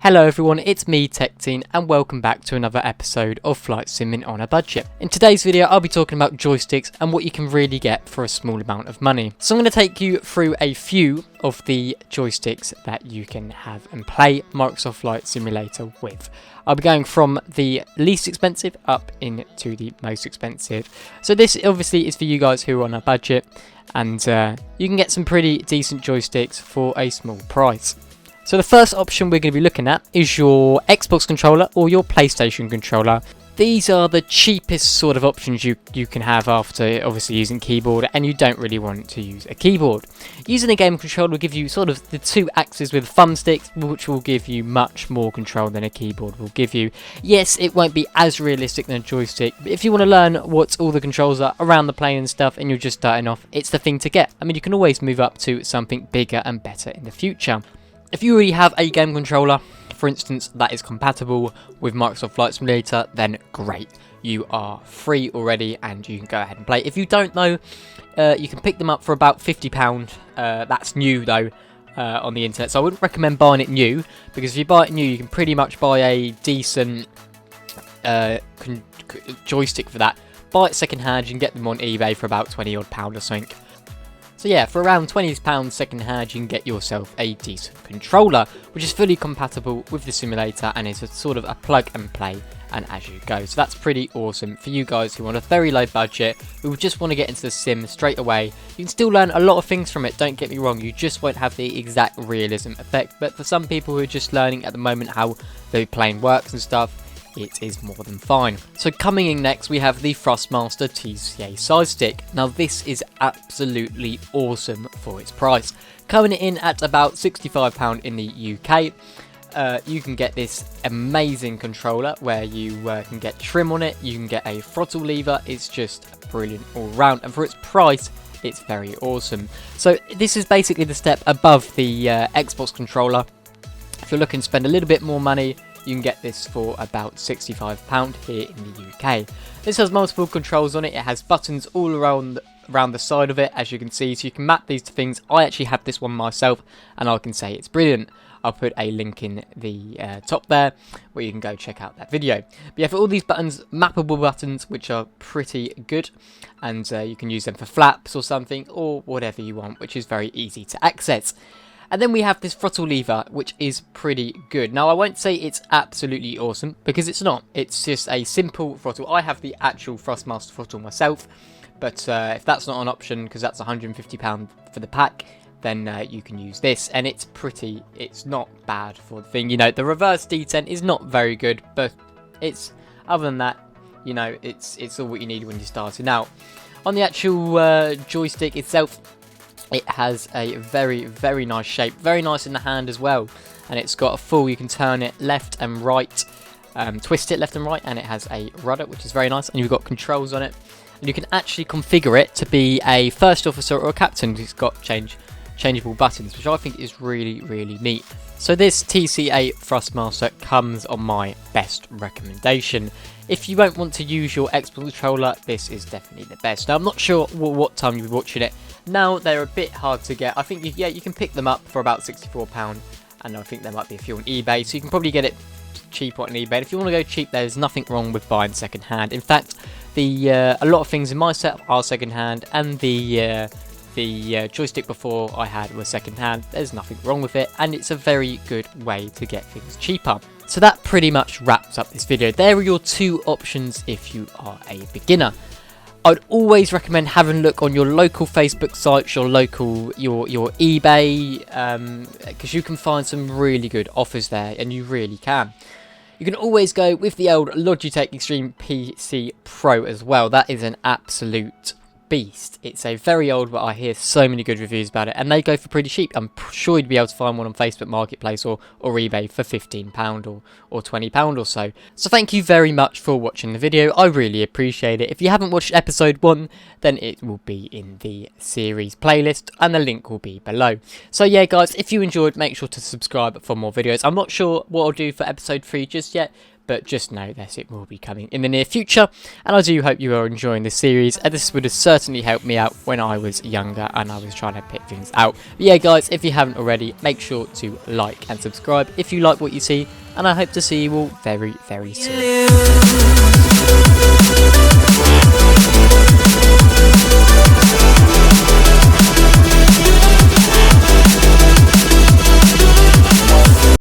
Hello everyone, it's me TechTeen and welcome back to another episode of Flight Simming on a Budget. In today's video I'll be talking about joysticks and what you can really get for a small amount of money. So I'm going to take you through a few of the joysticks that you can have and play Microsoft Flight Simulator with. I'll be going from the least expensive up into the most expensive. So this obviously is for you guys who are on a budget, and you can get some pretty decent joysticks for a small price. So the first option we're going to be looking at is your Xbox controller or your PlayStation controller. These are the cheapest sort of options you can have after obviously using keyboard, and you don't really want to use a keyboard. Using a game controller will give you sort of the two axes with thumbsticks, which will give you much more control than a keyboard will give you. Yes, it won't be as realistic than a joystick, but if you want to learn what all the controls are around the plane and stuff and you're just starting off, it's the thing to get. I mean, you can always move up to something bigger and better in the future. If you already have a game controller, for instance, that is compatible with Microsoft Flight Simulator, then great. You are free already and you can go ahead and play. If you don't know, you can pick them up for about £50. That's new though, on the internet. So I wouldn't recommend buying it new, because if you buy it new, you can pretty much buy a decent joystick for that. Buy it second hand, you can get them on eBay for about £20 odd or something. So yeah, for around £20 second hand, you can get yourself a decent controller, which is fully compatible with the simulator and is a sort of a plug and play and as you go. So that's pretty awesome for you guys who want a very low budget, who just want to get into the sim straight away. You can still learn a lot of things from it, don't get me wrong, you just won't have the exact realism effect. But for some people who are just learning at the moment how the plane works and stuff, it is more than fine. So coming in next, we have the Thurstmaster TCA side stick. Now this is absolutely awesome for its price. Coming in at about £65 in the UK. You can get this amazing controller where you can get trim on it, you can get a throttle lever. It's just brilliant all round, and for its price it's very awesome. So this is basically the step above the Xbox controller. If you're looking to spend a little bit more money, you can get this for about £65 here in the UK. This has multiple controls on it. It has buttons all around the side of it, as you can see, so you can map these to things. I actually have this one myself and I can say it's brilliant. I'll put a link in the top there where you can go check out that video. But yeah, for all these buttons, mappable buttons, which are pretty good, and you can use them for flaps or something, or whatever you want, which is very easy to access. And then we have this throttle lever, which is pretty good. Now, I won't say it's absolutely awesome, because it's not. It's just a simple throttle. I have the actual Thurstmaster throttle myself, but if that's not an option, because that's £150 for the pack, then you can use this. And it's not bad for the thing. You know, the reverse detent is not very good, but it's, other than that, you know, it's all what you need when you're starting out. On the actual joystick itself, it has a very, very nice shape, very nice in the hand as well, and it's got a full, you can turn it left and right, twist it left and right, and it has a rudder, which is very nice, and you've got controls on it, and you can actually configure it to be a first officer or a captain. It's got changeable buttons, which I think is really, really neat. So this TCA Thurstmaster comes on my best recommendation. If you don't want to use your Xbox controller, this is definitely the best. Now, I'm not sure what time you'll be watching it. Now, they're a bit hard to get. I think, you can pick them up for about £64, and I think there might be a few on eBay, so you can probably get it cheaper on eBay. And if you want to go cheap, there's nothing wrong with buying second hand. In fact, a lot of things in my setup are second hand, and the joystick before I had was second hand. There's nothing wrong with it, and it's a very good way to get things cheaper. So that pretty much wraps up this video. There are your two options if you are a beginner. I'd always recommend having a look on your local Facebook sites, your eBay, because you can find some really good offers there, and you really can. You can always go with the old Logitech Extreme PC Pro as well. That is an absolute beast. It's a very old, but I hear so many good reviews about it, and they go for pretty cheap. I'm sure you'd be able to find one on Facebook Marketplace or eBay for £15 or £20 or so. So thank you very much for watching the video. I really appreciate it. If you haven't watched episode 1, then it will be in the series playlist and the link will be below. So yeah guys, if you enjoyed, make sure to subscribe for more videos. I'm not sure what I'll do for episode 3 just yet, but just know that it will be coming in the near future, and I do hope you are enjoying this series, and this would have certainly helped me out when I was younger and I was trying to pick things out. But yeah guys, if you haven't already, make sure to like and subscribe if you like what you see, and I hope to see you all very, very soon.